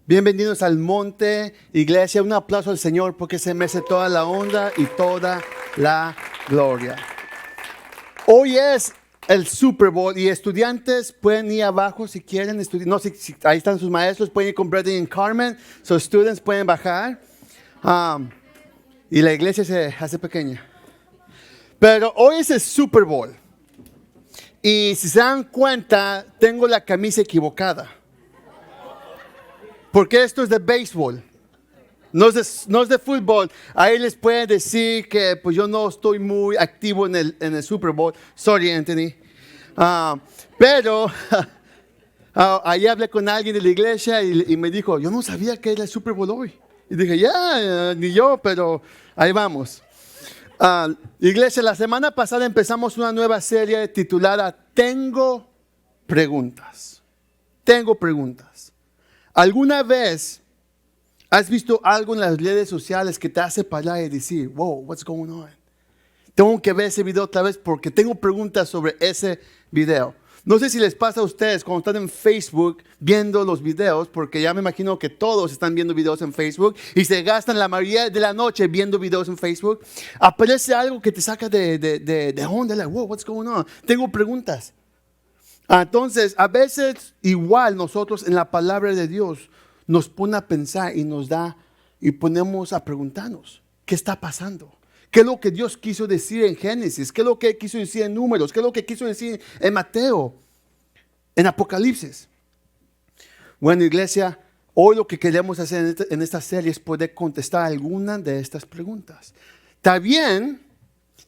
Bienvenidos al Monte, iglesia. Un aplauso al Señor porque se merece toda la honra y toda la gloria. Hoy es el Super Bowl y estudiantes pueden ir abajo si quieren estudiar. No, si ahí están sus maestros, pueden ir con Brady y Carmen. Sus estudiantes pueden bajar. Y la iglesia se hace pequeña. Pero hoy es el Super Bowl. Y si se dan cuenta, tengo la camisa equivocada. Porque esto es de béisbol, no es de fútbol. Ahí les pueden decir que pues yo no estoy muy activo en el Super Bowl. Sorry, Anthony. Pero ahí hablé con alguien de la iglesia y me dijo, yo no sabía que era el Super Bowl hoy. Y dije, ni yo, pero ahí vamos. Iglesia, la semana pasada empezamos una nueva serie titulada Tengo Preguntas. Tengo preguntas. ¿Alguna vez has visto algo en las redes sociales que te hace parar y decir, wow, what's going on? Tengo que ver ese video otra vez porque tengo preguntas sobre ese video. No sé si les pasa a ustedes cuando están en Facebook viendo los videos, porque ya me imagino que todos están viendo videos en Facebook y se gastan la mayoría de la noche viendo videos en Facebook. Aparece algo que te saca de onda, like, wow, what's going on? Tengo preguntas. Entonces, a veces igual nosotros en la palabra de Dios nos pone a pensar y nos da y ponemos a preguntarnos, ¿qué está pasando? ¿Qué es lo que Dios quiso decir en Génesis? ¿Qué es lo que quiso decir en Números? ¿Qué es lo que quiso decir en Mateo? En Apocalipsis. Bueno, iglesia, hoy lo que queremos hacer en esta serie es poder contestar algunas de estas preguntas. También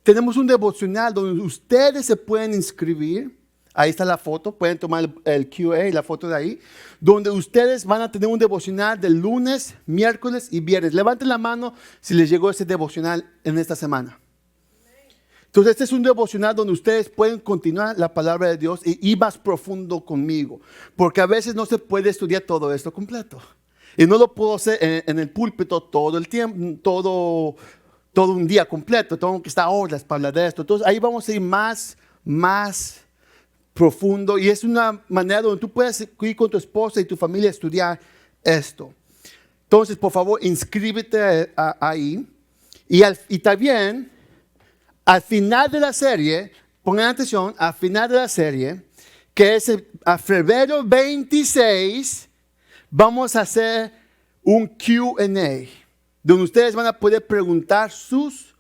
tenemos un devocional donde ustedes se pueden inscribir. Ahí está la foto, pueden tomar el QA, la foto de ahí, donde ustedes van a tener un devocional de lunes, miércoles y viernes. Levanten la mano si les llegó ese devocional en esta semana. Entonces, este es un devocional donde ustedes pueden continuar la palabra de Dios y ir más profundo conmigo. Porque a veces no se puede estudiar todo esto completo. Y no lo puedo hacer en el púlpito todo el tiempo, todo un día completo. Tengo que estar horas para hablar de esto. Entonces, ahí vamos a ir más profundo, y es una manera donde tú puedes ir con tu esposa y tu familia a estudiar esto. Entonces, por favor, inscríbete ahí. Y también, al final de la serie, pongan atención, al final de la serie, que es a febrero 26, vamos a hacer un Q&A, donde ustedes van a poder preguntar sus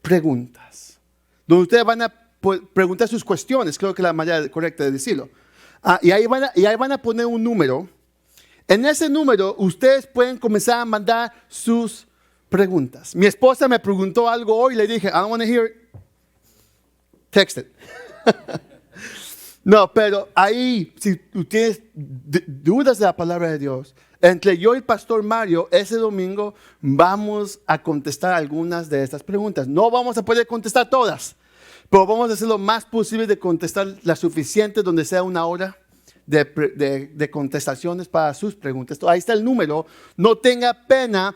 preguntas, donde ustedes van a preguntar sus cuestiones, creo que es la manera correcta de decirlo. Y ahí van a poner un número. En ese número, ustedes pueden comenzar a mandar sus preguntas. Mi esposa me preguntó algo hoy y le dije, I don't want to hear it. Text it. No, pero ahí, si tú tienes dudas de la palabra de Dios, entre yo y el pastor Mario, ese domingo vamos a contestar algunas de estas preguntas. No vamos a poder contestar todas, pero vamos a hacer lo más posible de contestar las suficientes, donde sea una hora de contestaciones para sus preguntas. Ahí está el número. No tenga pena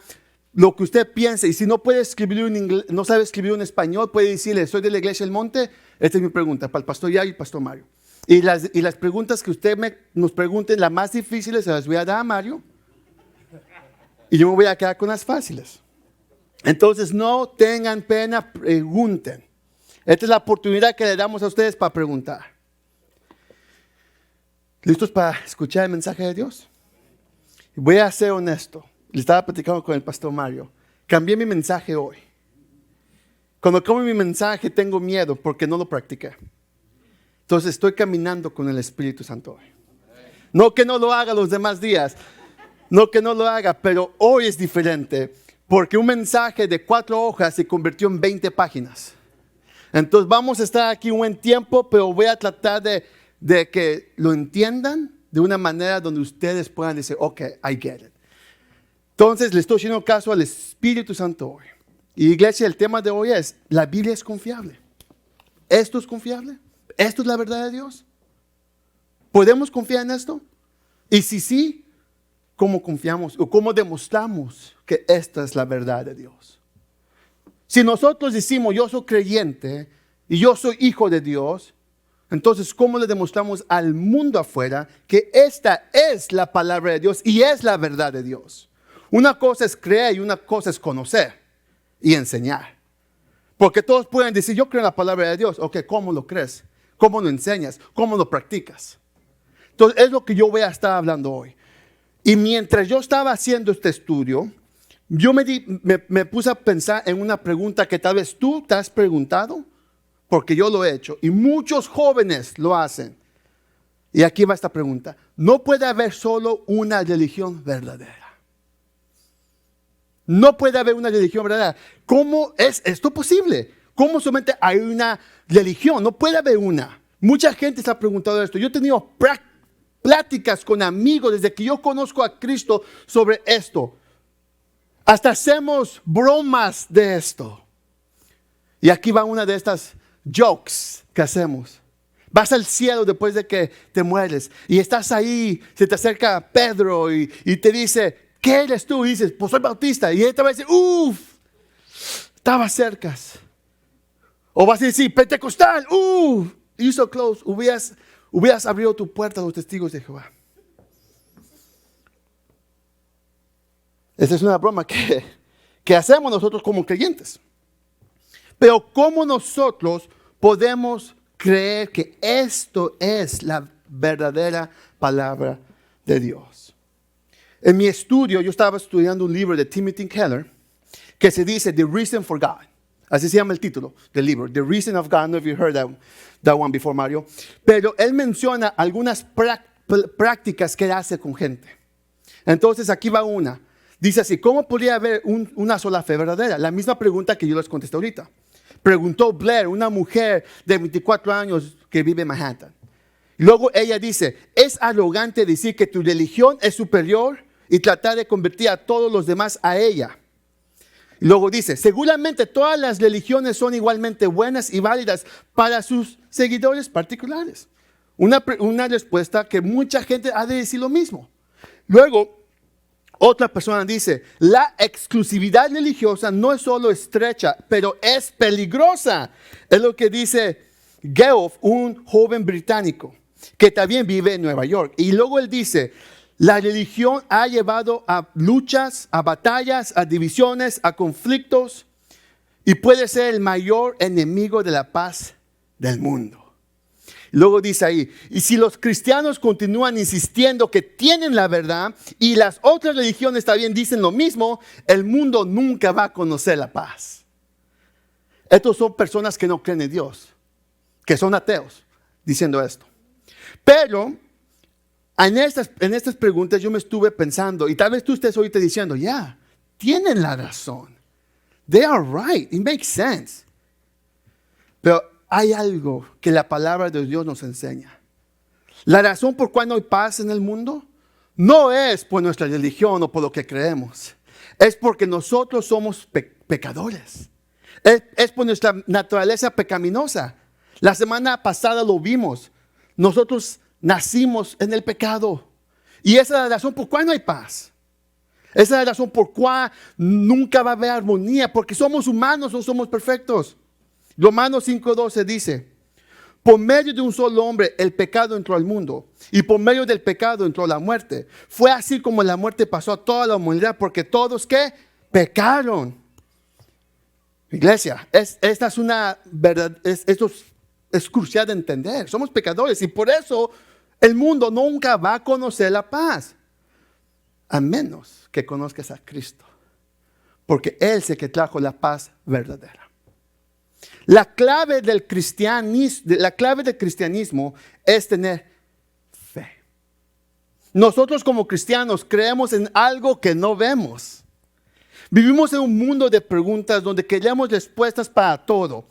lo que usted piense. Y si no puede escribir en inglés, no sabe escribir en español, puede decirle, soy de la Iglesia del Monte. Esta es mi pregunta para el pastor Yayo y el pastor Mario. Y las preguntas que usted nos pregunten, las más difíciles, se las voy a dar a Mario. Y yo me voy a quedar con las fáciles. Entonces, no tengan pena, pregunten. Esta es la oportunidad que le damos a ustedes para preguntar. ¿Listos para escuchar el mensaje de Dios? Voy a ser honesto. Le estaba platicando con el pastor Mario. Cambié mi mensaje hoy. Cuando cambio mi mensaje tengo miedo porque no lo practiqué. Entonces estoy caminando con el Espíritu Santo hoy. No que no lo haga los demás días. No que no lo haga, pero hoy es diferente. Porque un mensaje de 4 hojas se convirtió en 20 páginas. Entonces vamos a estar aquí un buen tiempo, pero voy a tratar de que lo entiendan de una manera donde ustedes puedan decir, ok, I get it. Entonces le estoy haciendo caso al Espíritu Santo hoy. Y iglesia, el tema de hoy es, ¿la Biblia es confiable? ¿Esto es confiable? ¿Esto es la verdad de Dios? ¿Podemos confiar en esto? Y si sí, ¿cómo confiamos o cómo demostramos que esta es la verdad de Dios? Si nosotros decimos, yo soy creyente y yo soy hijo de Dios, Entonces, ¿cómo le demostramos al mundo afuera que esta es la palabra de Dios y es la verdad de Dios? Una cosa es creer y una cosa es conocer y enseñar. Porque todos pueden decir, yo creo en la palabra de Dios. Ok, ¿cómo lo crees? ¿Cómo lo enseñas? ¿Cómo lo practicas? Entonces, es lo que yo voy a estar hablando hoy. Y mientras yo estaba haciendo este estudio, yo me puse a pensar en una pregunta que tal vez tú te has preguntado, porque yo lo he hecho, y muchos jóvenes lo hacen. Y aquí va esta pregunta. ¿No puede haber solo una religión verdadera? No puede haber una religión verdadera. ¿Cómo es esto posible? ¿Cómo solamente hay una religión? No puede haber una. Mucha gente se ha preguntado esto. Yo he tenido pláticas con amigos desde que yo conozco a Cristo sobre esto. Hasta hacemos bromas de esto. Y aquí va una de estas jokes que hacemos. Vas al cielo después de que te mueres y estás ahí, se te acerca Pedro y te dice, ¿qué eres tú? Y dices, pues soy bautista. Y él te va a decir, estaba cerca. O vas a decir, pentecostal, you're so close. Hubieras abierto tu puerta a los testigos de Jehová. Esa es una broma que hacemos nosotros como creyentes. Pero ¿cómo nosotros podemos creer que esto es la verdadera palabra de Dios? En mi estudio, yo estaba estudiando un libro de Timothy Keller que se dice The Reason for God. Así se llama el título del libro, The Reason of God. I don't know if you heard that one before, Mario. Pero él menciona algunas prácticas que él hace con gente. Entonces aquí va una. Dice así, ¿cómo podría haber una sola fe verdadera? La misma pregunta que yo les contesté ahorita. Preguntó Blair, una mujer de 24 años que vive en Manhattan. Luego ella dice, ¿es arrogante decir que tu religión es superior y tratar de convertir a todos los demás a ella? Y luego dice, seguramente todas las religiones son igualmente buenas y válidas para sus seguidores particulares. Una respuesta que mucha gente ha de decir lo mismo. Luego, otra persona dice, la exclusividad religiosa no es solo estrecha, pero es peligrosa. Es lo que dice Geoff, un joven británico que también vive en Nueva York. Y luego él dice, la religión ha llevado a luchas, a batallas, a divisiones, a conflictos y puede ser el mayor enemigo de la paz del mundo. Luego dice ahí, y si los cristianos continúan insistiendo que tienen la verdad y las otras religiones también dicen lo mismo, el mundo nunca va a conocer la paz. Estos son personas que no creen en Dios, que son ateos, diciendo esto. Pero en estas preguntas yo me estuve pensando, y tal vez tú estés ahorita diciendo, tienen la razón. They are right, it makes sense. Pero hay algo que la palabra de Dios nos enseña. La razón por cual no hay paz en el mundo no es por nuestra religión o por lo que creemos. Es porque nosotros somos pecadores. Es por nuestra naturaleza pecaminosa. La semana pasada lo vimos. Nosotros nacimos en el pecado. Y esa es la razón por cual no hay paz. Esa es la razón por cual nunca va a haber armonía. Porque somos humanos, no somos perfectos. Romanos 5:12 dice, por medio de un solo hombre el pecado entró al mundo y por medio del pecado entró la muerte. Fue así como la muerte pasó a toda la humanidad porque todos ¿qué? Pecaron. Iglesia, esta es una verdad, esto es crucial de entender. Somos pecadores y por eso el mundo nunca va a conocer la paz. A menos que conozcas a Cristo. Porque Él es el que trajo la paz verdadera. La clave del cristianismo es tener fe. Nosotros como cristianos creemos en algo que no vemos. Vivimos en un mundo de preguntas donde queremos respuestas para todo.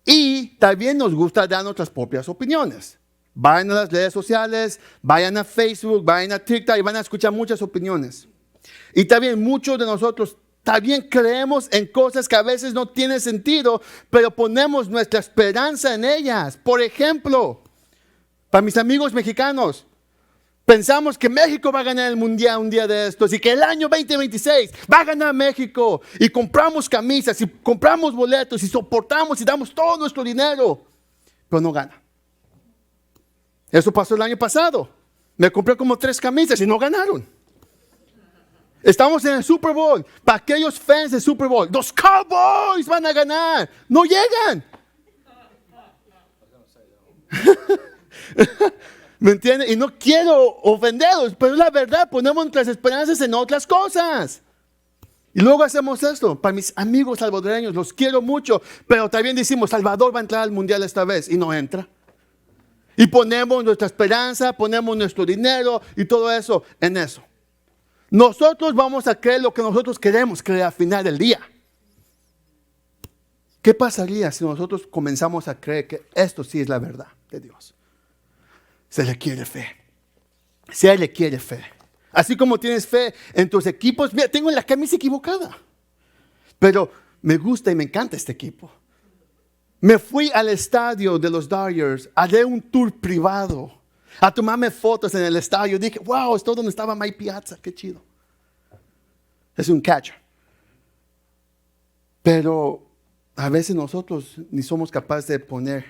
Y también nos gusta dar nuestras propias opiniones. Vayan a las redes sociales, vayan a Facebook, vayan a TikTok y van a escuchar muchas opiniones. Y también muchos de nosotros también creemos en cosas que a veces no tienen sentido, pero ponemos nuestra esperanza en ellas. Por ejemplo, para mis amigos mexicanos, pensamos que México va a ganar el mundial un día de estos y que el año 2026 va a ganar México. Y compramos camisas y compramos boletos y soportamos y damos todo nuestro dinero, pero no gana. Eso pasó el año pasado. Me compré como 3 camisas y no ganaron. Estamos en el Super Bowl. Para aquellos fans del Super Bowl, los Cowboys van a ganar. No llegan. ¿Me entienden? Y no quiero ofenderlos, pero la verdad, ponemos nuestras esperanzas en otras cosas. Y luego hacemos esto. Para mis amigos salvadoreños, los quiero mucho, pero también decimos, Salvador va a entrar al mundial esta vez, y no entra. Y ponemos nuestra esperanza, ponemos nuestro dinero y todo eso en eso. Nosotros vamos a creer lo que nosotros queremos creer al final del día. ¿Qué pasaría si nosotros comenzamos a creer que esto sí es la verdad de Dios? Se le quiere fe. Se le quiere fe. Así como tienes fe en tus equipos. Mira, tengo la camisa equivocada. Pero me gusta y me encanta este equipo. Me fui al estadio de los Dodgers, haré un tour privado, a tomarme fotos en el estadio. Dije, wow, esto es donde estaba Mike Piazza, qué chido. Es un catcher. Pero a veces nosotros ni somos capaces de poner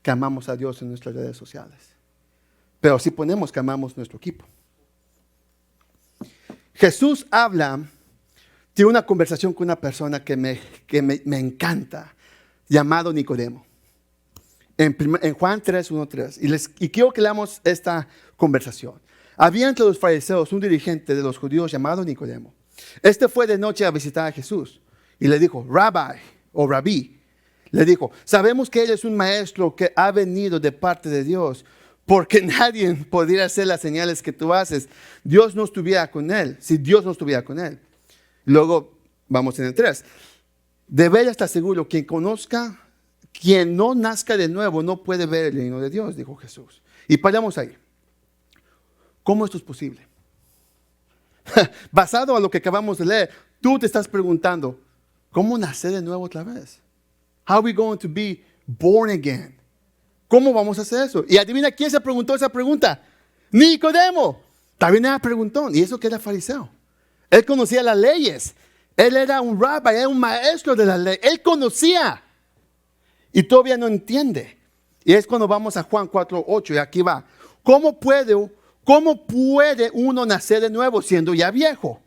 que amamos a Dios en nuestras redes sociales. Pero sí ponemos que amamos nuestro equipo. Jesús habla de una conversación con una persona que me encanta, llamado Nicodemo. En Juan 3, 1, 3. Y quiero que leamos esta conversación. Había entre los fariseos un dirigente de los judíos llamado Nicodemo. Este fue de noche a visitar a Jesús y le dijo, Rabbi o Rabí, le dijo, sabemos que él es un maestro que ha venido de parte de Dios, porque nadie podría hacer las señales que tú haces. Dios no estuviera con él, si Dios no estuviera con él. Luego vamos en el 3. De veras está seguro, quien no nazca de nuevo no puede ver el reino de Dios, dijo Jesús. Y paramos ahí. ¿Cómo esto es posible? Basado a lo que acabamos de leer, tú te estás preguntando, ¿cómo nacer de nuevo otra vez? How are we going to be born again? ¿Cómo vamos a hacer eso? Y adivina quién se preguntó esa pregunta. Nicodemo. También era preguntón, y eso que era fariseo. Él conocía las leyes. Él era un rabbi, era un maestro de la ley. Él conocía. Y todavía no entiende. Y es cuando vamos a Juan 4:8, y aquí va. ¿Cómo puede uno nacer de nuevo siendo ya viejo?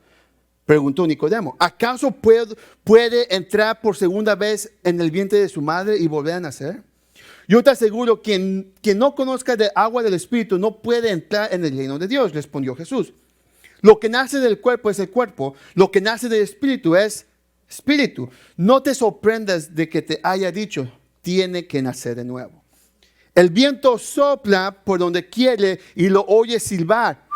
Preguntó Nicodemo. ¿Acaso puede entrar por segunda vez en el vientre de su madre y volver a nacer? Yo te aseguro, quien no conozca de agua del Espíritu no puede entrar en el reino de Dios, respondió Jesús. Lo que nace del cuerpo es el cuerpo, lo que nace del Espíritu es Espíritu. No te sorprendas de que te haya dicho, tiene que nacer de nuevo. El viento sopla por donde quiere y lo oyes silbar,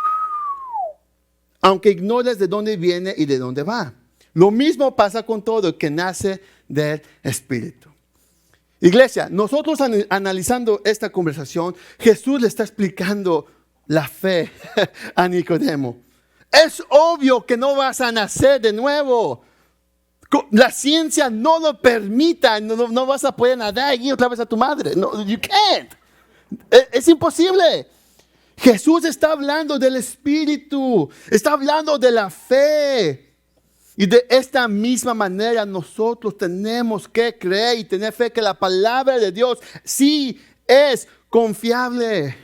aunque ignores de dónde viene y de dónde va. Lo mismo pasa con todo el que nace del Espíritu. Iglesia, nosotros analizando esta conversación, Jesús le está explicando la fe a Nicodemo. Es obvio que no vas a nacer de nuevo. La ciencia no lo permita, no vas a poder nadar y ir otra vez a tu madre. No, you can't. Es imposible. Jesús está hablando del Espíritu, está hablando de la fe. Y de esta misma manera nosotros tenemos que creer y tener fe que la palabra de Dios sí es confiable.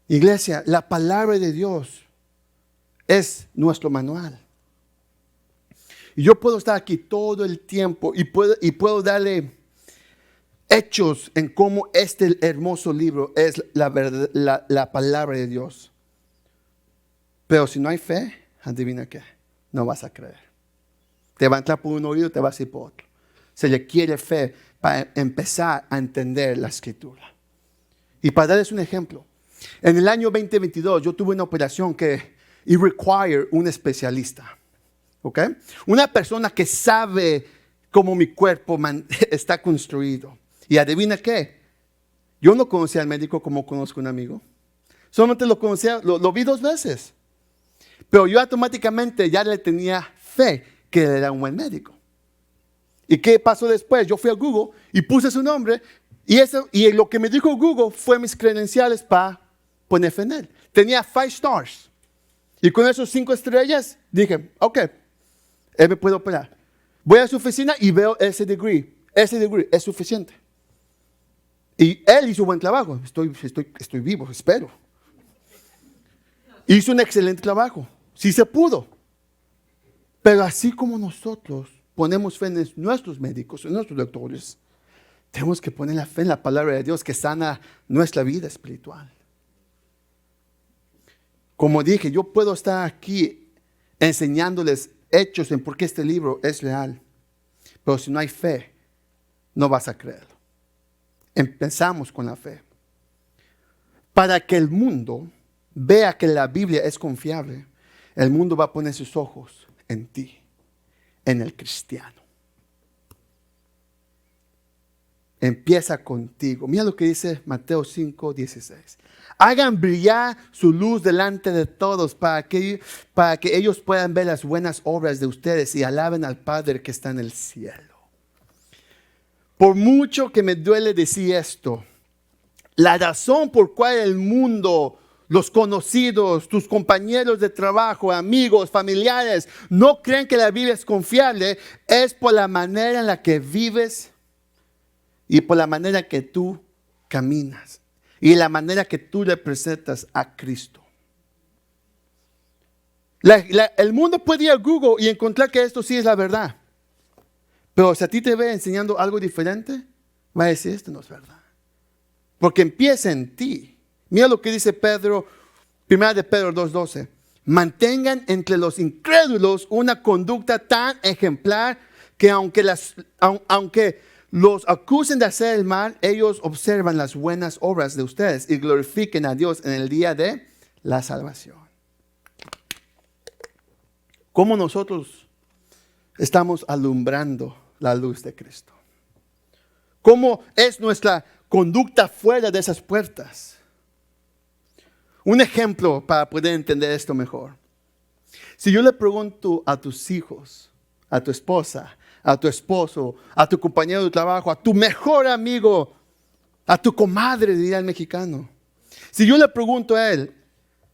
Iglesia, la palabra de Dios es nuestro manual. Y yo puedo estar aquí todo el tiempo y puedo darle hechos en cómo este hermoso libro es la palabra de Dios. Pero si no hay fe, adivina qué, no vas a creer. Te va a entrar por un oído, te vas a ir por otro. Se le quiere fe para empezar a entender la escritura. Y para darles un ejemplo, en el año 2022 yo tuve una operación que require un especialista. ¿Okay? Una persona que sabe cómo mi cuerpo está construido. Y adivina qué, yo no conocía al médico como conozco a un amigo. Solamente lo conocía, lo vi 2 veces. Pero yo automáticamente ya le tenía fe que él era un buen médico. ¿Y qué pasó después? Yo fui a Google y puse su nombre y lo que me dijo Google fue mis credenciales para poner fe en él. Tenía 5 stars. Y con esos 5 estrellas dije, ok, él me puede operar. Voy a su oficina y veo ese degree. Ese degree es suficiente. Y él hizo buen trabajo. Estoy vivo, espero. Hizo un excelente trabajo. Sí se pudo. Pero así como nosotros ponemos fe en nuestros médicos, en nuestros doctores, tenemos que poner la fe en la palabra de Dios que sana nuestra vida espiritual. Como dije, yo puedo estar aquí enseñándoles hechos en por qué este libro es real. Pero si no hay fe, no vas a creerlo. Empezamos con la fe. Para que el mundo vea que la Biblia es confiable, el mundo va a poner sus ojos en ti, en el cristiano. Empieza contigo. Mira lo que dice Mateo 5:16. Hagan brillar su luz delante de todos para que ellos puedan ver las buenas obras de ustedes y alaben al Padre que está en el cielo. Por mucho que me duele decir esto, la razón por cual el mundo, los conocidos, tus compañeros de trabajo, amigos, familiares, no creen que la Biblia es confiable es por la manera en la que vives y por la manera que tú caminas y la manera que tú representas a Cristo. El mundo puede ir a Google y encontrar que esto sí es la verdad. Pero si a ti te ve enseñando algo diferente, va a decir, esto no es verdad. Porque empieza en ti. Mira lo que dice Pedro, 1 de Pedro 2:12. Mantengan entre los incrédulos una conducta tan ejemplar que aunque los acusen de hacer el mal, ellos observan las buenas obras de ustedes y glorifiquen a Dios en el día de la salvación. ¿Cómo nosotros estamos alumbrando la luz de Cristo? ¿Cómo es nuestra conducta fuera de esas puertas? Un ejemplo para poder entender esto mejor. Si yo le pregunto a tus hijos, a tu esposa, a tu esposo, a tu compañero de trabajo, a tu mejor amigo, a tu comadre, diría el mexicano. Si yo le pregunto a él,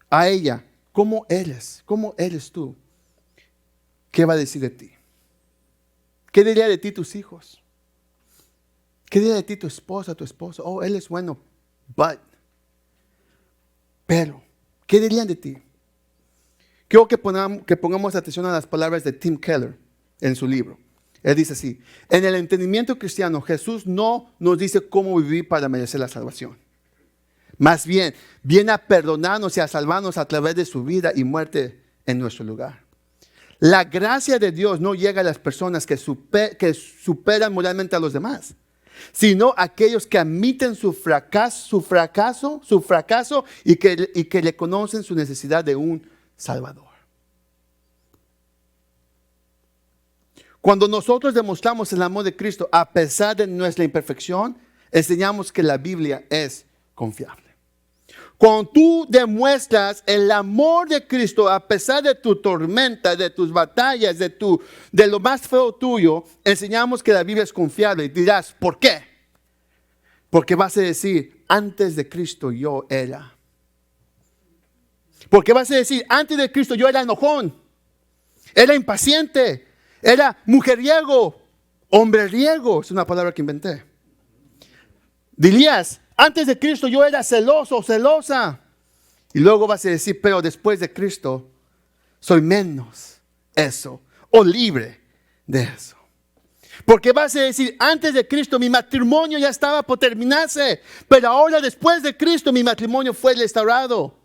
a ella, ¿cómo eres? ¿Cómo eres tú? ¿Qué va a decir de ti? ¿Qué diría de ti tus hijos? ¿Qué diría de ti tu esposa, tu esposo? Oh, él es bueno, pero, ¿qué dirían de ti? Quiero que pongamos atención a las palabras de Tim Keller en su libro. Él dice así: en el entendimiento cristiano, Jesús no nos dice cómo vivir para merecer la salvación. Más bien, viene a perdonarnos y a salvarnos a través de su vida y muerte en nuestro lugar. La gracia de Dios no llega a las personas que superan moralmente a los demás, sino a aquellos que admiten su fracaso y que reconocen su necesidad de un Salvador. Cuando nosotros demostramos el amor de Cristo, a pesar de nuestra imperfección, enseñamos que la Biblia es confiable. Cuando tú demuestras el amor de Cristo, a pesar de tu tormenta, de tus batallas, de lo más feo tuyo, enseñamos que la Biblia es confiable. Y dirás, ¿por qué? Porque vas a decir, antes de Cristo yo era. Porque vas a decir, antes de Cristo yo era enojón, era impaciente, era mujeriego, hombreriego, es una palabra que inventé. Dirías, antes de Cristo yo era celoso, celosa. Y luego vas a decir, pero después de Cristo soy menos eso, o libre de eso. Porque vas a decir, antes de Cristo mi matrimonio ya estaba por terminarse, pero ahora después de Cristo mi matrimonio fue restaurado.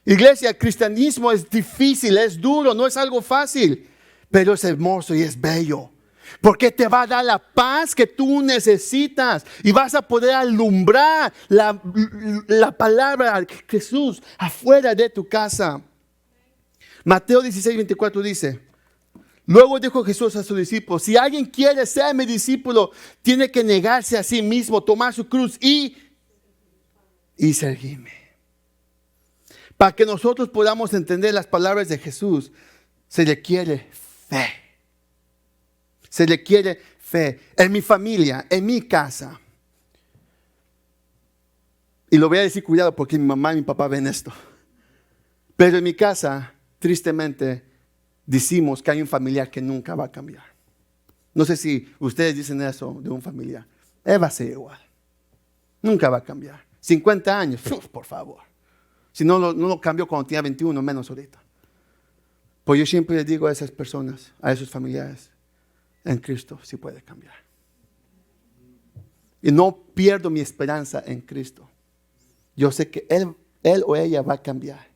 Iglesia, el cristianismo es difícil, es duro, no es algo fácil, pero es hermoso y es bello. Porque te va a dar la paz que tú necesitas y vas a poder alumbrar la palabra de Jesús afuera de tu casa. Mateo 16:24 dice: luego dijo Jesús a sus discípulos, si alguien quiere ser mi discípulo, tiene que negarse a sí mismo, tomar su cruz y seguirme. Para que nosotros podamos entender las palabras de Jesús, se requiere fe. Se requiere fe en mi familia, en mi casa. Y lo voy a decir cuidado porque mi mamá y mi papá ven esto. Pero en mi casa, tristemente, decimos que hay un familiar que nunca va a cambiar. No sé si ustedes dicen eso de un familiar. Él va a ser igual. Nunca va a cambiar. 50 años, por favor. Si no lo cambió cuando tenía 21, menos ahorita. Pues yo siempre les digo a esas personas, a esos familiares, en Cristo sí puede cambiar. Y no pierdo mi esperanza en Cristo. Yo sé que él o ella va a cambiar.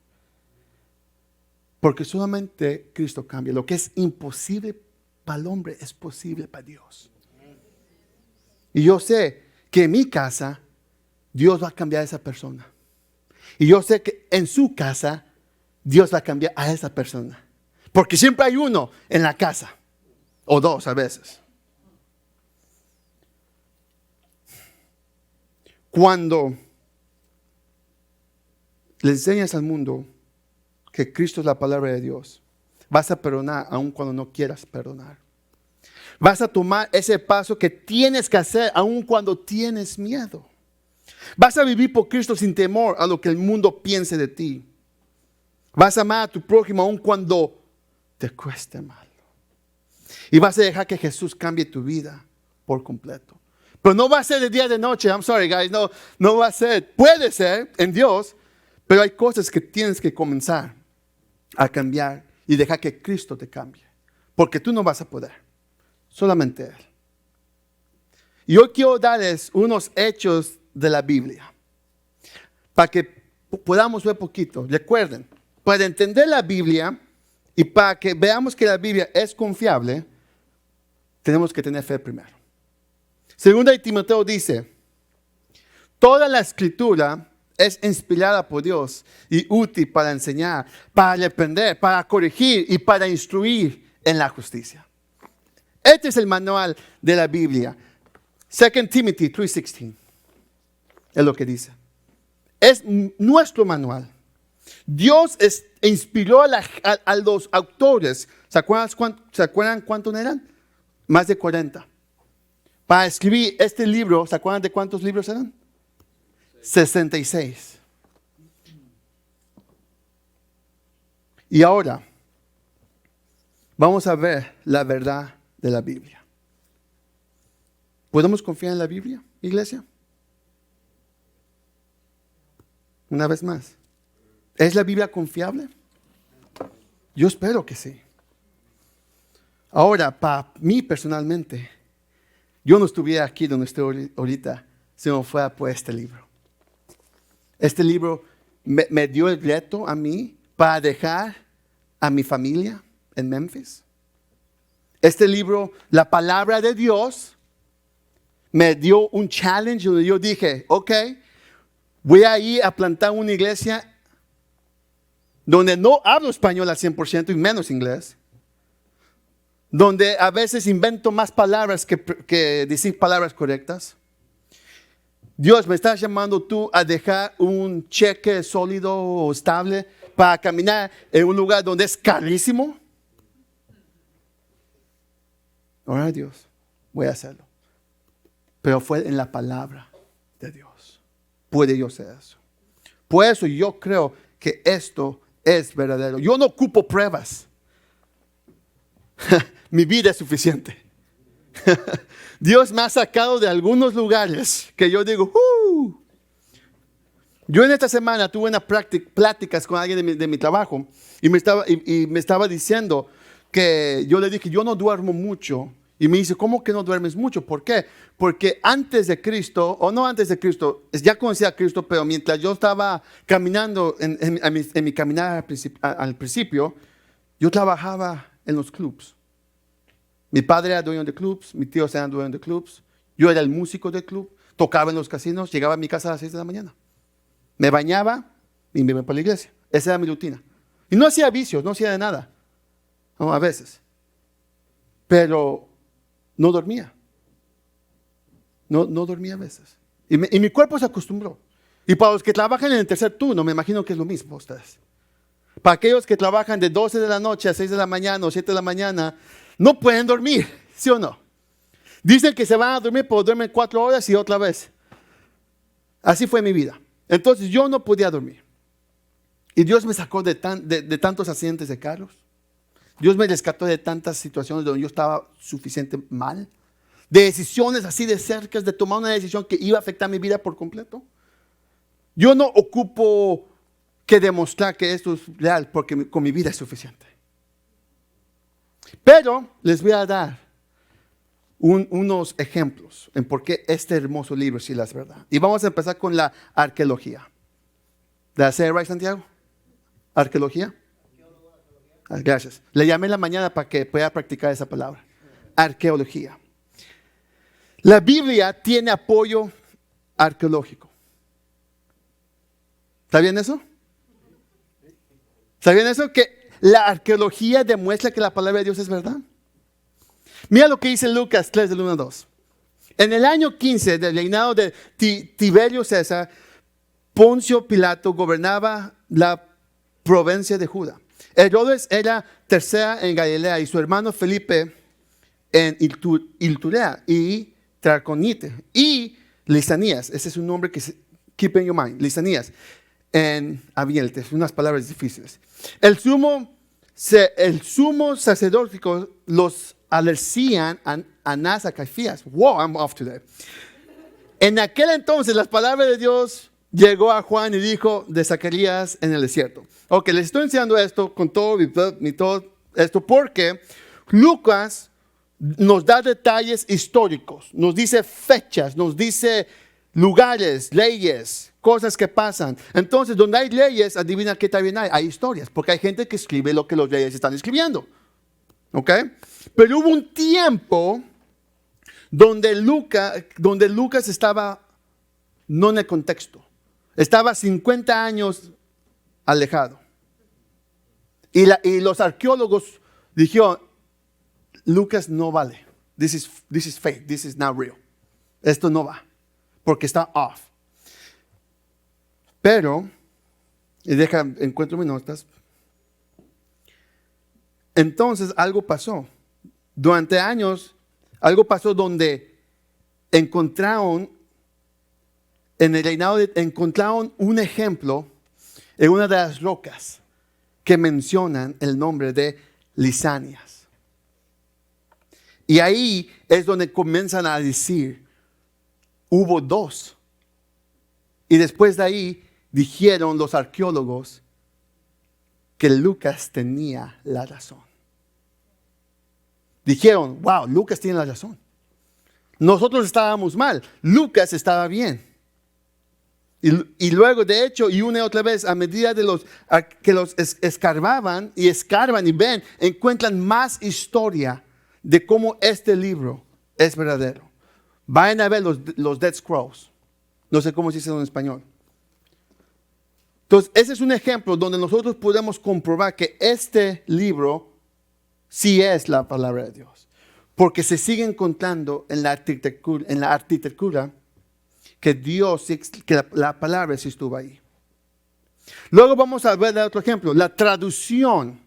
Porque solamente Cristo cambia. Lo que es imposible para el hombre es posible para Dios. Y yo sé que en mi casa Dios va a cambiar a esa persona. Y yo sé que en su casa Dios va a cambiar a esa persona. Porque siempre hay uno en la casa. O dos a veces. Cuando le enseñas al mundo que Cristo es la palabra de Dios, vas a perdonar aun cuando no quieras perdonar. Vas a tomar ese paso que tienes que hacer aun cuando tienes miedo. Vas a vivir por Cristo sin temor a lo que el mundo piense de ti. Vas a amar a tu prójimo aun cuando te cueste mal. Y vas a dejar que Jesús cambie tu vida por completo. Pero no va a ser de día y de noche. I'm sorry, guys. No va a ser. Puede ser en Dios. Pero hay cosas que tienes que comenzar a cambiar y dejar que Cristo te cambie. Porque tú no vas a poder. Solamente Él. Y hoy quiero darles unos hechos de la Biblia. Para que podamos ver poquito. Recuerden, para entender la Biblia y para que veamos que la Biblia es confiable, tenemos que tener fe primero. Segunda de Timoteo dice, toda la escritura es inspirada por Dios y útil para enseñar, para reprender, para corregir y para instruir en la justicia. Este es el manual de la Biblia. 2 Timothy 3:16 es lo que dice. Es nuestro manual. Dios inspiró a los autores. ¿Se acuerdan cuántos eran? Más de 40. Para escribir este libro, ¿se acuerdan de cuántos libros eran? 66. Y ahora vamos a ver la verdad de la Biblia. ¿Podemos confiar en la Biblia, iglesia? Una vez más. ¿Es la Biblia confiable? Yo espero que sí. Ahora, para mí personalmente, yo no estuviera aquí donde estoy ahorita si no fuera por este libro. Este libro me dio el reto a mí para dejar a mi familia en Memphis. Este libro, la palabra de Dios, me dio un challenge donde yo dije, ok, voy a ir a plantar una iglesia donde no hablo español al 100% y menos inglés. Donde a veces invento más palabras que decir palabras correctas. Dios, ¿me estás llamando tú a dejar un cheque sólido o estable para caminar en un lugar donde es carísimo? Ahora Dios, voy a hacerlo. Pero fue en la palabra de Dios. Puede Dios hacer eso. Por eso yo creo que esto es verdadero. Yo no ocupo pruebas. Mi vida es suficiente. Dios me ha sacado de algunos lugares que yo digo, Yo en esta semana tuve unas pláticas con alguien de mi trabajo y me estaba diciendo que yo le dije, yo no duermo mucho. Y me dice, ¿cómo que no duermes mucho? ¿Por qué? Porque antes de Cristo, o no antes de Cristo, ya conocía a Cristo, pero mientras yo estaba caminando en mi caminar al principio, yo trabajaba en los clubs. Mi padre era dueño de clubs, mis tíos eran dueños de clubs, yo era el músico del club, tocaba en los casinos, llegaba a mi casa a las 6 de la mañana. Me bañaba y me iba para la iglesia. Esa era mi rutina. Y no hacía vicios, no hacía de nada. No, a veces. Pero no dormía. No dormía a veces. Y mi cuerpo se acostumbró. Y para los que trabajan en el tercer turno, me imagino que es lo mismo ustedes. Para aquellos que trabajan de 12 de la noche a 6 de la mañana o 7 de la mañana, no pueden dormir, ¿sí o no? Dicen que se van a dormir, pero duermen 4 horas y otra vez. Así fue mi vida. Entonces yo no podía dormir. Y Dios me sacó de tantos accidentes de carros. Dios me rescató de tantas situaciones donde yo estaba suficiente mal. De decisiones así de cerca, de tomar una decisión que iba a afectar mi vida por completo. Yo no ocupo que demostrar que esto es real porque con mi vida es suficiente. Pero les voy a dar unos ejemplos en por qué este hermoso libro sí es verdad. Y vamos a empezar con la arqueología. ¿Did I say it right, Santiago? ¿Arqueología? Gracias. Le llamé en la mañana para que pueda practicar esa palabra. Arqueología. La Biblia tiene apoyo arqueológico. ¿Está bien eso? ¿Está bien eso? Que la arqueología demuestra que la palabra de Dios es verdad. Mira lo que dice Lucas 3 del 1 al 2. En el año 15 del reinado de Tiberio César, Poncio Pilato gobernaba la provincia de Judá. Herodes era tercera en Galilea y su hermano Felipe en Iturea y Traconite. Y Lisanías, ese es un nombre que keep in your mind, Lisanías, en Abieltes, unas palabras difíciles. El sumo sacerdote los alercían a Anás, a Caifías. Wow, I'm off today. En aquel entonces las palabras de Dios llegó a Juan y dijo de Zacarías en el desierto. Ok, les estoy enseñando esto con todo esto porque Lucas nos da detalles históricos, nos dice fechas, nos dice lugares, leyes, cosas que pasan. Entonces, donde hay leyes, adivina qué también hay historias, porque hay gente que escribe lo que los reyes están escribiendo. ¿Ok? Pero hubo un tiempo donde Lucas estaba no en el contexto. Estaba 50 años alejado. Y los arqueólogos dijeron, Lucas no vale. This is fake. This is not real. Esto no va. Porque está off. Pero, encuentro mis notas. Entonces algo pasó. Durante años, algo pasó donde encontraron en el reinado, encontraron un ejemplo en una de las rocas que mencionan el nombre de Lisanias. Y ahí es donde comienzan a decir, hubo dos. Y después de ahí dijeron los arqueólogos que Lucas tenía la razón. Dijeron, wow, Lucas tiene la razón. Nosotros estábamos mal, Lucas estaba bien. Y luego, de hecho, y una y otra vez, a medida de que los escarban y ven, encuentran más historia de cómo este libro es verdadero. Vayan a ver los Dead Scrolls. No sé cómo se dice en español. Entonces, ese es un ejemplo donde nosotros podemos comprobar que este libro sí es la palabra de Dios. Porque se sigue encontrando en la arquitectura que Dios, que la palabra sí estuvo ahí. Luego vamos a ver otro ejemplo, la traducción.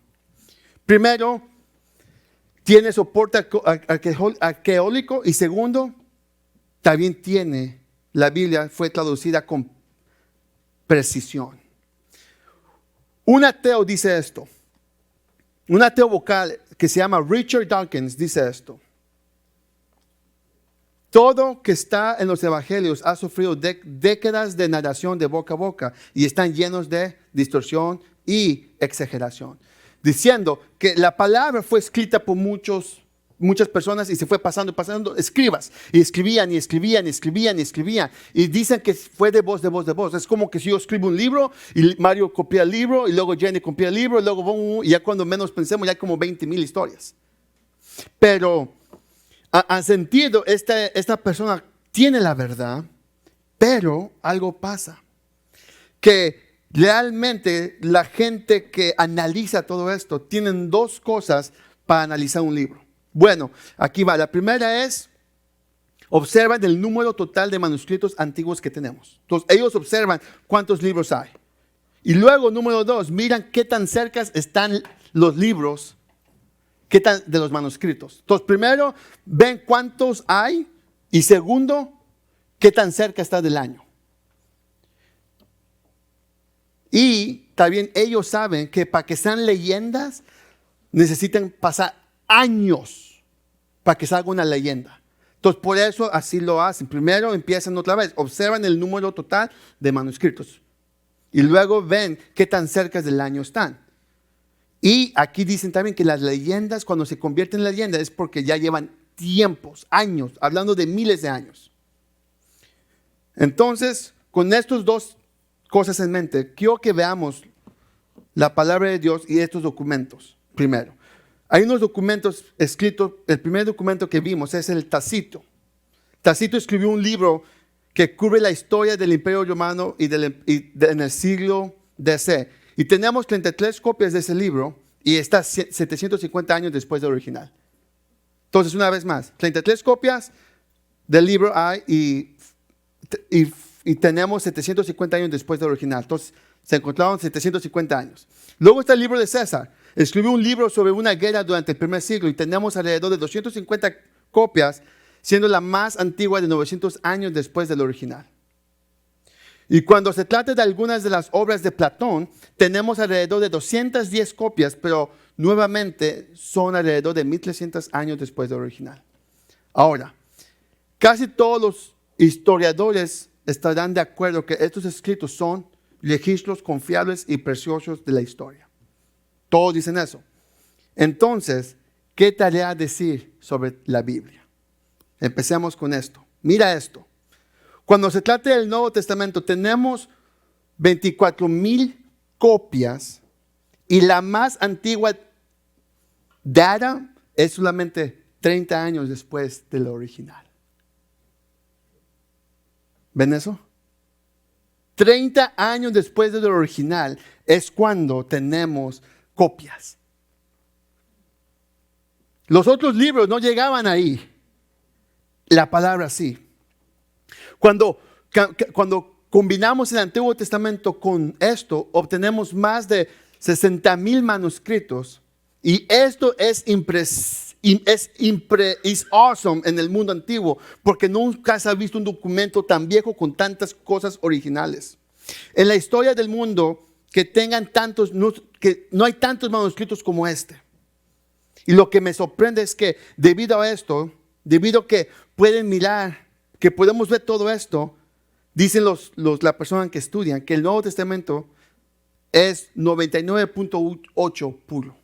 Primero, tiene soporte arqueológico y segundo, también tiene, la Biblia fue traducida con precisión. Un ateo dice esto. Un ateo vocal que se llama Richard Dawkins dice esto. Todo que está en los evangelios ha sufrido décadas de narración de boca a boca y están llenos de distorsión y exageración. Diciendo que la palabra fue escrita por muchas personas y se fue pasando, escribas. Y escribían. Y dicen que fue de voz. Es como que si yo escribo un libro y Mario copia el libro y luego Jenny copia el libro y luego y ya cuando menos pensemos ya hay como 20,000 historias. Pero han sentido, esta persona tiene la verdad, pero algo pasa. Que realmente la gente que analiza todo esto tienen dos cosas para analizar un libro. Bueno, aquí va. La primera es, observan el número total de manuscritos antiguos que tenemos. Entonces, ellos observan cuántos libros hay. Y luego, número dos, miran qué tan cerca están los libros de los manuscritos. Entonces, primero, ven cuántos hay. Y segundo, qué tan cerca está del año. Y también ellos saben que para que sean leyendas, necesitan pasar años para que salga una leyenda. Entonces, por eso así lo hacen. Primero empiezan otra vez, observan el número total de manuscritos. Y luego ven qué tan cerca del año están. Y aquí dicen también que las leyendas, cuando se convierten en leyendas, es porque ya llevan tiempos, años, hablando de miles de años. Entonces, con estas dos cosas en mente, quiero que veamos la palabra de Dios y estos documentos primero. Hay unos documentos escritos, el primer documento que vimos es el Tácito. Tácito escribió un libro que cubre la historia del Imperio Romano en el siglo DC. Y tenemos 33 copias de ese libro y está 750 años después del original. Entonces, una vez más, 33 copias del libro hay y tenemos 750 años después del original. Entonces, se encontraron 750 años. Luego está el libro de César. Escribió un libro sobre una guerra durante el primer siglo y tenemos alrededor de 250 copias, siendo la más antigua de 900 años después del original. Y cuando se trata de algunas de las obras de Platón, tenemos alrededor de 210 copias, pero nuevamente son alrededor de 1300 años después del original. Ahora, casi todos los historiadores estarán de acuerdo que estos escritos son registros confiables y preciosos de la historia. Todos dicen eso. Entonces, ¿qué tarea decir sobre la Biblia? Empecemos con esto. Mira esto. Cuando se trata del Nuevo Testamento, tenemos 24,000 copias y la más antigua data es solamente 30 años después del original. ¿Ven eso? 30 años después del original es cuando tenemos copias. Los otros libros no llegaban ahí. La palabra sí. Cuando combinamos el Antiguo Testamento con esto, obtenemos más de 60,000 manuscritos. Y esto es awesome en el mundo antiguo, porque nunca se ha visto un documento tan viejo con tantas cosas originales. En la historia del mundo, que no hay tantos manuscritos como este. Y lo que me sorprende es que debido a esto, debido a que pueden mirar, que podemos ver todo esto, dicen la persona que estudian que el Nuevo Testamento es 99.8 puro.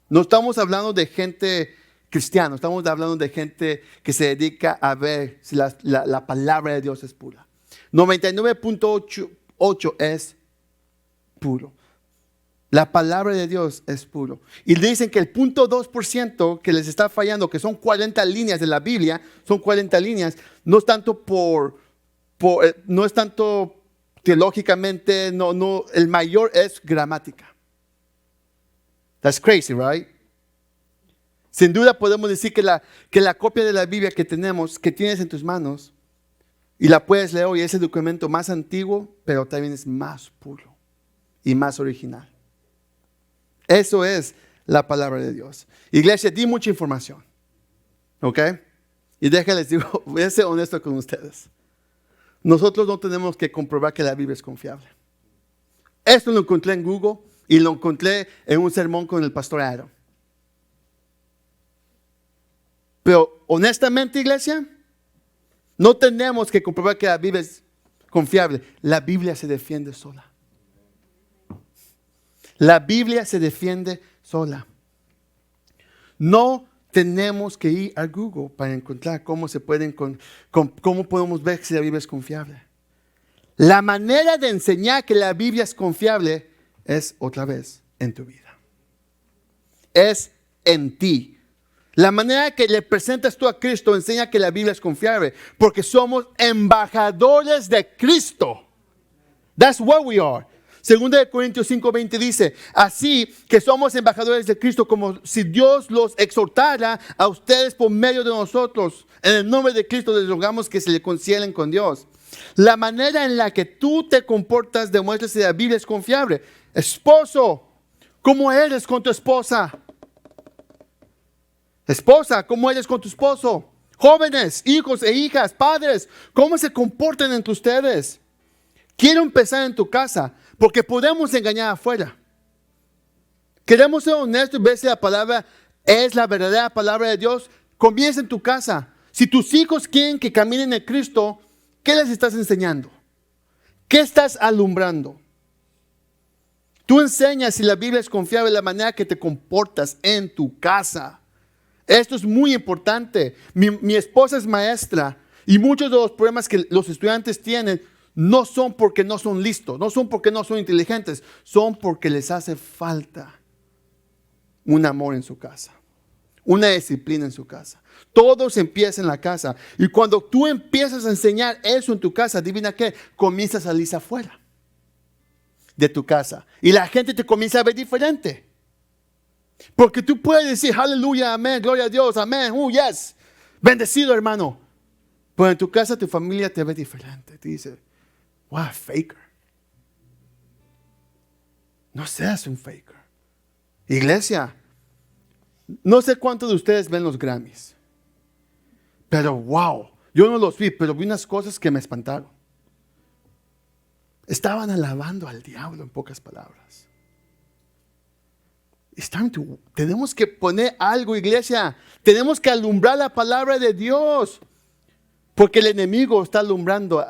No estamos hablando de gente cristiana, estamos hablando de gente que se dedica a ver si la palabra de Dios es pura. 99.8 es puro. La palabra de Dios es puro. Y dicen que el 0.2% que les está fallando, que son 40 líneas de la Biblia, son 40 líneas, no es tanto no es tanto teológicamente, no, el mayor es gramática. That's crazy, right? Sin duda podemos decir que la copia de la Biblia que tienes en tus manos, y la puedes leer hoy, es el documento más antiguo, pero también es más puro y más original. Eso es la palabra de Dios. Iglesia, di mucha información. ¿Ok? Y déjenles digo, voy a ser honesto con ustedes. Nosotros no tenemos que comprobar que la Biblia es confiable. Esto lo encontré en Google y lo encontré en un sermón con el pastor Aaron. Pero honestamente, iglesia, no tenemos que comprobar que la Biblia es confiable. La Biblia se defiende sola. La Biblia se defiende sola. No tenemos que ir a Google para encontrar cómo podemos ver si la Biblia es confiable. La manera de enseñar que la Biblia es confiable es otra vez en tu vida. Es en ti. La manera que le presentas tú a Cristo enseña que la Biblia es confiable, porque somos embajadores de Cristo. That's what we are. Segunda de Corintios 5:20 dice, así que somos embajadores de Cristo, como si Dios los exhortara a ustedes por medio de nosotros. En el nombre de Cristo les rogamos que se le concielen con Dios. La manera en la que tú te comportas demuestra si la Biblia es confiable. Esposo, ¿cómo eres con tu esposa? Esposa, ¿cómo eres con tu esposo? Jóvenes, hijos e hijas, padres, ¿cómo se comportan entre ustedes? Quiero empezar en tu casa, porque podemos engañar afuera. Queremos ser honestos y ver si la palabra es la verdadera palabra de Dios. Comienza en tu casa. Si tus hijos quieren que caminen en Cristo, ¿qué les estás enseñando? ¿Qué estás alumbrando? Tú enseñas si la Biblia es confiable la manera que te comportas en tu casa. Esto es muy importante. Mi esposa es maestra y muchos de los problemas que los estudiantes tienen no son porque no son listos, no son porque no son inteligentes, son porque les hace falta un amor en su casa, una disciplina en su casa. Todo se empieza en la casa. Y cuando tú empiezas a enseñar eso en tu casa, adivina qué, comienza a salirse afuera de tu casa. Y la gente te comienza a ver diferente. Porque tú puedes decir, aleluya, amén, gloria a Dios, amén, yes, bendecido hermano. Pero en tu casa tu familia te ve diferente. Te dice, wow, faker. No seas un faker. Iglesia, no sé cuántos de ustedes ven los Grammys. Pero wow, yo no los vi, pero vi unas cosas que me espantaron. Estaban alabando al diablo en pocas palabras. Tenemos que poner algo, iglesia. Tenemos que alumbrar la palabra de Dios. Porque el enemigo está alumbrando,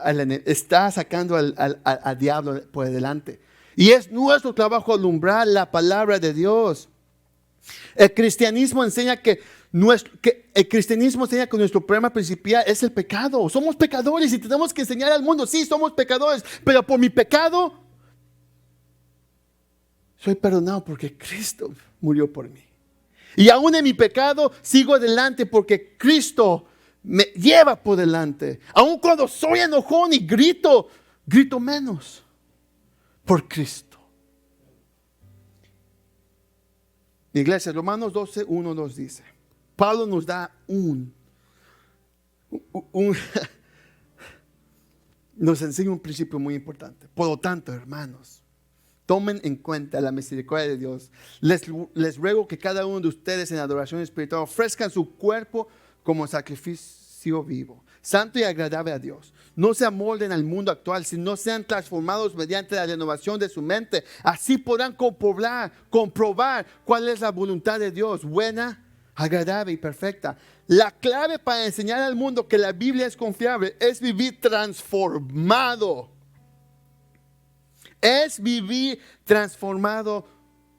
está sacando al diablo por delante. Y es nuestro trabajo alumbrar la palabra de Dios. El cristianismo enseña que nuestro problema principal es el pecado. Somos pecadores y tenemos que enseñar al mundo, sí, somos pecadores, pero por mi pecado soy perdonado porque Cristo murió por mí. Y aún en mi pecado sigo adelante porque Cristo me lleva por delante. Aún cuando soy enojón y grito menos por Cristo. Mi iglesia, Romanos 12, 1, 2 dice, Pablo nos da nos enseña un principio muy importante. Por lo tanto, hermanos, tomen en cuenta la misericordia de Dios. Les ruego que cada uno de ustedes en adoración espiritual ofrezcan su cuerpo como sacrificio vivo, santo y agradable a Dios. No se amolden al mundo actual, sino sean transformados mediante la renovación de su mente. Así podrán comprobar cuál es la voluntad de Dios, buena, agradable y perfecta. La clave para enseñar al mundo que la Biblia es confiable es vivir transformado. Es vivir transformado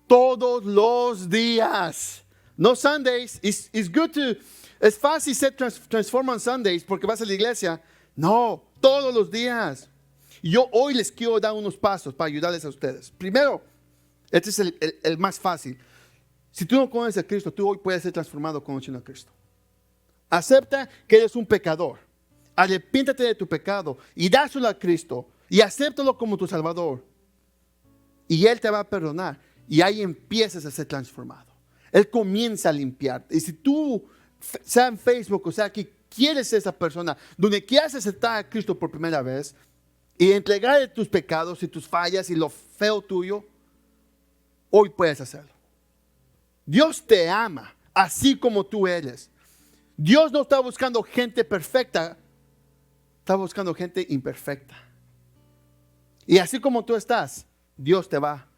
todos los días. No Sundays. Es fácil ser transformado en Sundays porque vas a la iglesia. No, todos los días. Yo hoy les quiero dar unos pasos para ayudarles a ustedes. Primero, este es el más fácil. Si tú no conoces a Cristo, tú hoy puedes ser transformado conociendo a Cristo. Acepta que eres un pecador. Arrepiéntate de tu pecado y dáselo a Cristo y acéptalo como tu Salvador. Y Él te va a perdonar y ahí empiezas a ser transformado. Él comienza a limpiarte. Y si tú, sea en Facebook o sea aquí, quieres ser esa persona donde quieras aceptar a Cristo por primera vez y entregarle tus pecados y tus fallas y lo feo tuyo, hoy puedes hacerlo. Dios te ama así como tú eres. Dios no está buscando gente perfecta, está buscando gente imperfecta. Y así como tú estás, Dios te va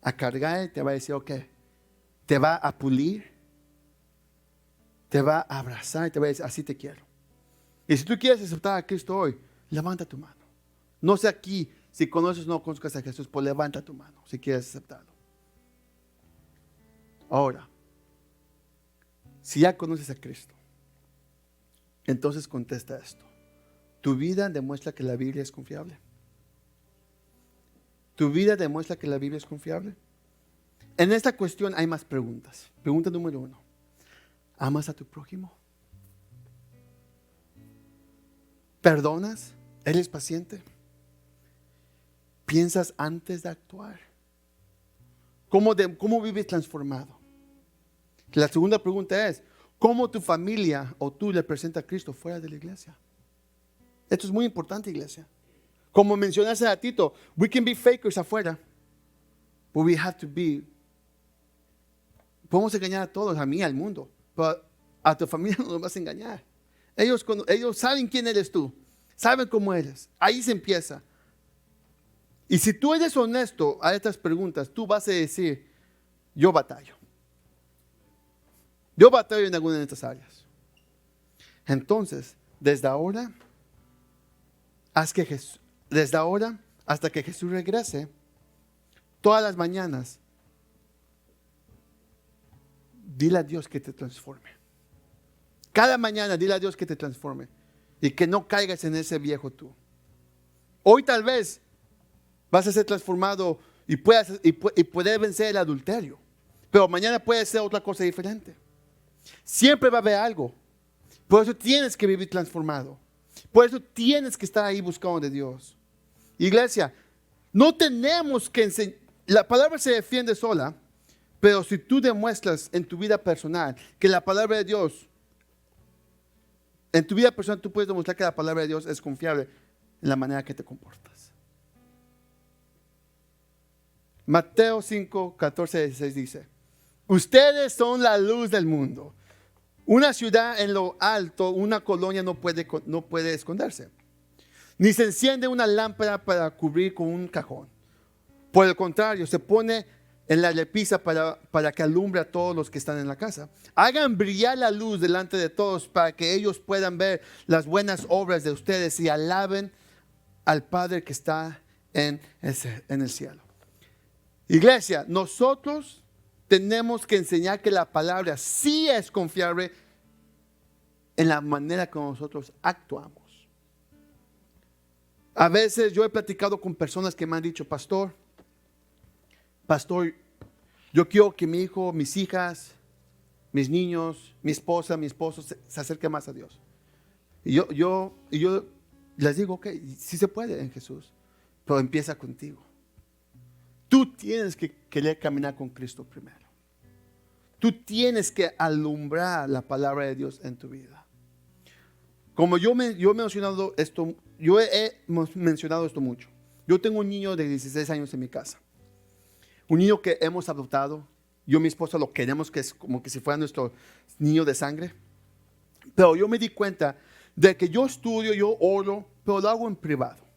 a cargar, te va a decir, ok, te va a pulir, te va a abrazar y te va a decir, así te quiero. Y si tú quieres aceptar a Cristo hoy, levanta tu mano. No sé aquí si conoces o no conozcas a Jesús, pues levanta tu mano si quieres aceptarlo. Ahora, si ya conoces a Cristo, entonces contesta esto. ¿Tu vida demuestra que la Biblia es confiable? ¿Tu vida demuestra que la Biblia es confiable? En esta cuestión hay más preguntas. Pregunta número 1. ¿Amas a tu prójimo? ¿Perdonas? ¿Eres paciente? ¿Piensas antes de actuar? ¿Cómo vives transformado? La segunda pregunta es, ¿cómo tu familia o tú le presentas a Cristo fuera de la iglesia? Esto es muy importante, iglesia. Como mencionaste a Tito, we can be fakers afuera, but we have to be. Podemos engañar a todos, a mí, al mundo, pero a tu familia no los vas a engañar. Ellos saben quién eres tú, saben cómo eres. Ahí se empieza. Y si tú eres honesto a estas preguntas, tú vas a decir, yo batallo. Yo batallo en alguna de estas áreas. Entonces, desde ahora hasta que Jesús regrese, todas las mañanas, dile a Dios que te transforme. Cada mañana dile a Dios que te transforme y que no caigas en ese viejo tú. Hoy tal vez vas a ser transformado y puedes vencer el adulterio, pero mañana puede ser otra cosa diferente. Siempre va a haber algo. Por eso tienes que vivir transformado. Por eso tienes que estar ahí buscando de Dios. Iglesia, no tenemos que enseñar. La palabra se defiende sola, pero si tú demuestras en tu vida personal que la palabra de Dios, en tu vida personal tú puedes demostrar que la palabra de Dios es confiable en la manera que te comportas. Mateo 5, 14, 16 dice: ustedes son la luz del mundo. Una ciudad en lo alto, una colonia no puede esconderse. Ni se enciende una lámpara para cubrir con un cajón. Por el contrario, se pone en la repisa para que alumbre a todos los que están en la casa. Hagan brillar la luz delante de todos para que ellos puedan ver las buenas obras de ustedes y alaben al Padre que está en el cielo. Iglesia, nosotros tenemos que enseñar que la palabra sí es confiable en la manera que nosotros actuamos. A veces yo he platicado con personas que me han dicho: pastor, yo quiero que mi hijo, mis hijas, mis niños, mi esposa, mi esposo se acerquen más a Dios. Y yo les digo: ok, sí se puede en Jesús, pero empieza contigo. Tú tienes que querer caminar con Cristo primero. Tú tienes que alumbrar la palabra de Dios en tu vida. Como yo he mencionado esto mucho. Yo tengo un niño de 16 años en mi casa. Un niño que hemos adoptado. Yo y mi esposa lo queremos, que es como que si fuera nuestro niño de sangre. Pero yo me di cuenta de que yo estudio, yo oro, pero lo hago en privado.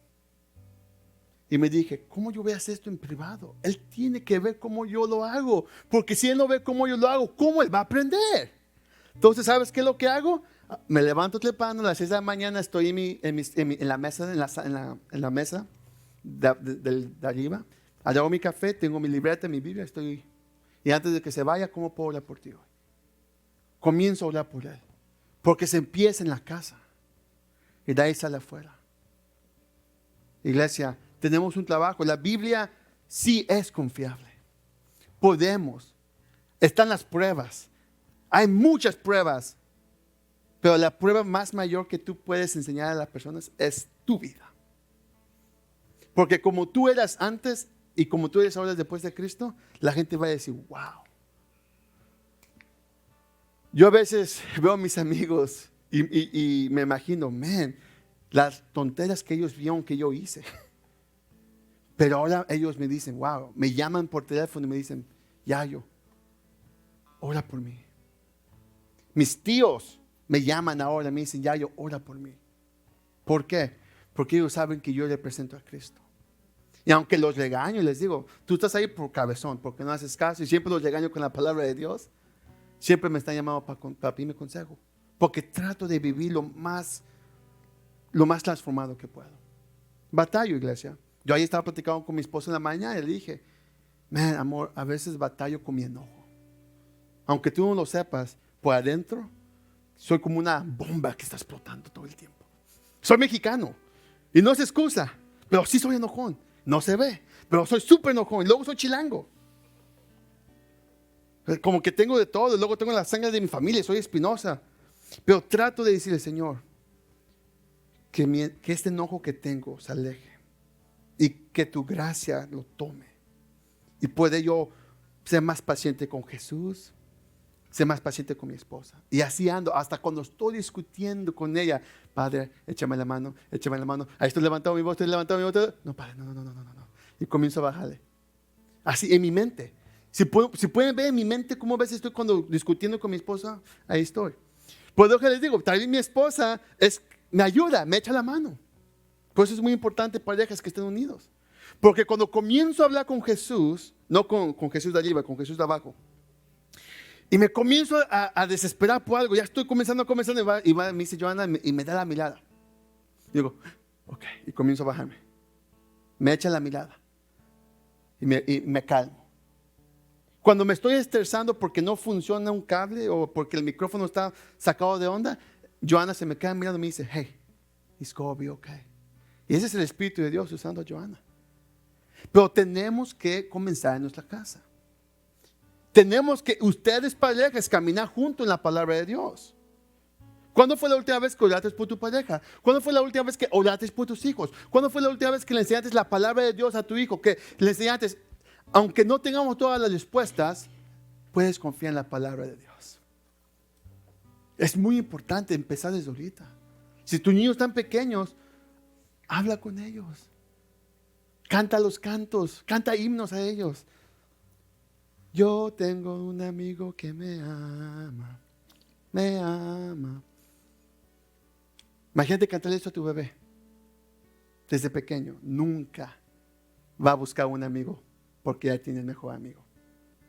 Y me dije: ¿cómo yo voy a hacer esto en privado? Él tiene que ver cómo yo lo hago. Porque si él no ve cómo yo lo hago, ¿cómo él va a aprender? Entonces, ¿sabes qué es lo que hago? Me levanto temprano, a las 6 de la mañana estoy en la mesa, en la mesa de arriba. Hago mi café, tengo mi libreta, mi Biblia, y antes de que se vaya: ¿cómo puedo orar por ti hoy? Comienzo a orar por él. Porque se empieza en la casa. Y de ahí sale afuera. Iglesia, tenemos un trabajo. La Biblia sí es confiable. Podemos. Están las pruebas. Hay muchas pruebas. Pero la prueba más mayor que tú puedes enseñar a las personas es tu vida. Porque como tú eras antes y como tú eres ahora después de Cristo, la gente va a decir: wow. Yo a veces veo a mis amigos y me imagino, las tonteras que ellos vieron que yo hice. Pero ahora ellos me dicen: wow, me llaman por teléfono y me dicen: Yayo, ora por mí. Mis tíos me llaman ahora y me dicen: Yayo, ora por mí. ¿Por qué? Porque ellos saben que yo represento a Cristo. Y aunque los regaño y les digo: tú estás ahí por cabezón, porque no haces caso, y siempre los regaño con la palabra de Dios, siempre me están llamando para pedirme consejo. Porque trato de vivir lo más transformado que puedo. Batallo, iglesia. Yo ahí estaba platicando con mi esposa en la mañana y le dije: amor, a veces batallo con mi enojo. Aunque tú no lo sepas, por adentro soy como una bomba que está explotando todo el tiempo. Soy mexicano y no es excusa, pero sí soy enojón. No se ve, pero soy súper enojón. Y luego soy chilango. Como que tengo de todo. Y luego tengo la sangre de mi familia, soy espinosa. Pero trato de decirle: Señor, que este enojo que tengo se aleje y que tu gracia lo tome. Y puede yo ser más paciente con Jesús, ser más paciente con mi esposa. Y así ando, hasta cuando estoy discutiendo con ella: Padre, échame la mano, échame la mano. Ahí estoy levantando mi voz, No, Padre, no. Y comienzo a bajarle. Así en mi mente. Si pueden ver en mi mente cómo a veces estoy cuando discutiendo con mi esposa, ahí estoy. Por lo que les digo, tal vez mi esposa me ayuda, me echa la mano. Por eso es muy importante parejas que estén unidos. Porque cuando comienzo a hablar con Jesús, no con Jesús de arriba, con Jesús de abajo, Y me comienzo a desesperar por algo. Ya estoy comenzando, me dice Johanna y me da la mirada. Digo, ok, y comienzo a bajarme. Me echa la mirada y me calmo. Cuando me estoy estresando porque no funciona un cable o porque el micrófono está sacado de onda, Johanna se me queda mirando y me dice, hey, it's gonna be okay. Y ese es el Espíritu de Dios usando a Johanna. Pero tenemos que comenzar en nuestra casa. Tenemos que, ustedes parejas, caminar juntos en la palabra de Dios. ¿Cuándo fue la última vez que oraste por tu pareja? ¿Cuándo fue la última vez que oraste por tus hijos? ¿Cuándo fue la última vez que le enseñaste la palabra de Dios a tu hijo? Que le enseñaste, aunque no tengamos todas las respuestas, puedes confiar en la palabra de Dios. Es muy importante empezar desde ahorita. Si tus niños están pequeños, habla con ellos. Canta los cantos, canta himnos a ellos. Yo tengo un amigo que me ama, me ama. Imagínate cantarle esto a tu bebé. Desde pequeño, nunca va a buscar un amigo porque ya tiene el mejor amigo,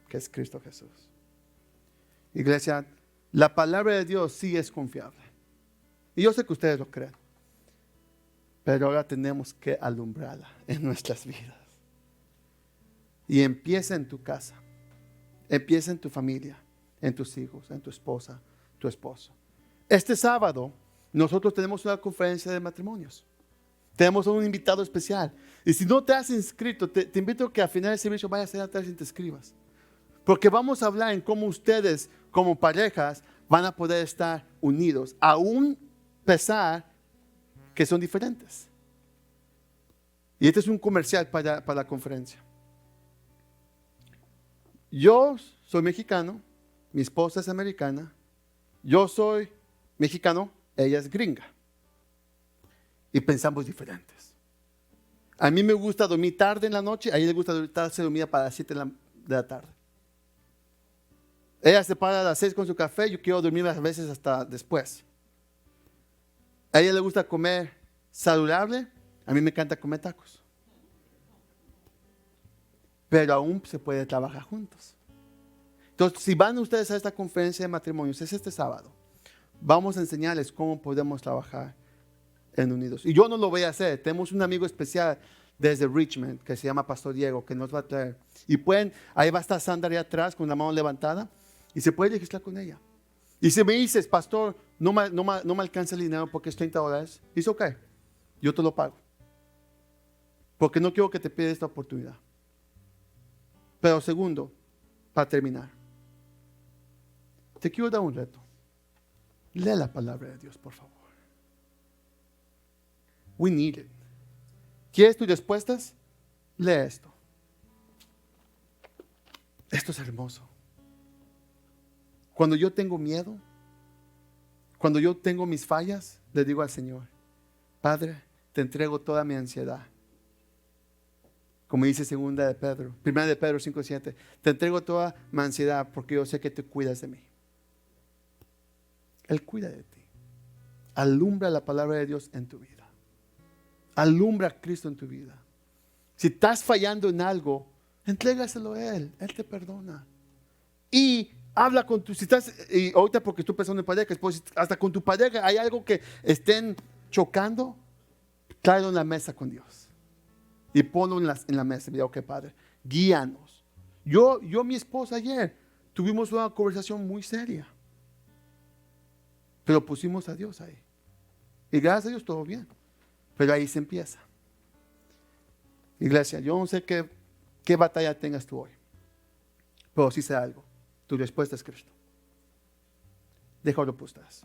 que es Cristo Jesús. Iglesia, la palabra de Dios sí es confiable. Y yo sé que ustedes lo creen. Pero ahora tenemos que alumbrarla en nuestras vidas. Y empieza en tu casa. Empieza en tu familia, en tus hijos, en tu esposa, tu esposo. Este sábado nosotros tenemos una conferencia de matrimonios. Tenemos un invitado especial. Y si no te has inscrito, te invito a que al final del servicio vayas a atrás y te escribas. Porque vamos a hablar en cómo ustedes, como parejas, van a poder estar unidos, aún pesar que son diferentes. Y este es un comercial para la conferencia. Yo soy mexicano, mi esposa es americana, yo soy mexicano, ella es gringa. Y pensamos diferentes. A mí me gusta dormir tarde en la noche, a ella le gusta estarse dormida para las 7 de la tarde. Ella se para a las 6 con su café, yo quiero dormir a veces hasta después. A ella le gusta comer saludable, a mí me encanta comer tacos. Pero aún se puede trabajar juntos. Entonces, si van ustedes a esta conferencia de matrimonios, es este sábado, vamos a enseñarles cómo podemos trabajar en unidos. Y yo no lo voy a hacer. Tenemos un amigo especial desde Richmond que se llama Pastor Diego, que nos va a traer. Y ahí va a estar Sandra ahí atrás con la mano levantada y se puede registrar con ella. Y si me dices, pastor, no me alcanza el dinero porque es $30, dice, ok, yo te lo pago. Porque no quiero que te pierdas esta oportunidad. Pero segundo, para terminar, te quiero dar un reto. Lee la palabra de Dios, por favor. We need it. ¿Quieres tus respuestas? Lee esto. Esto es hermoso. Cuando yo tengo miedo, cuando yo tengo mis fallas, le digo al Señor, Padre, te entrego toda mi ansiedad. Como dice Primera de Pedro 5:7, te entrego toda mi ansiedad porque yo sé que tú cuidas de mí. Él cuida de ti. Alumbra la palabra de Dios en tu vida. Alumbra a Cristo en tu vida. Si estás fallando en algo, entrégaselo a Él. Él te perdona. Y habla con y ahorita porque estoy pensando en pareja, pues hasta con tu pareja hay algo que estén chocando, tráelo en la mesa con Dios. Y ponlo en la mesa. Mira, ok, Padre, guíanos. Yo mi esposa ayer tuvimos una conversación muy seria. Pero pusimos a Dios ahí. Y gracias a Dios todo bien. Pero ahí se empieza. Iglesia, yo no sé qué batalla tengas tú hoy. Pero sí sé algo. Tu respuesta es Cristo. Déjalo por ustedes.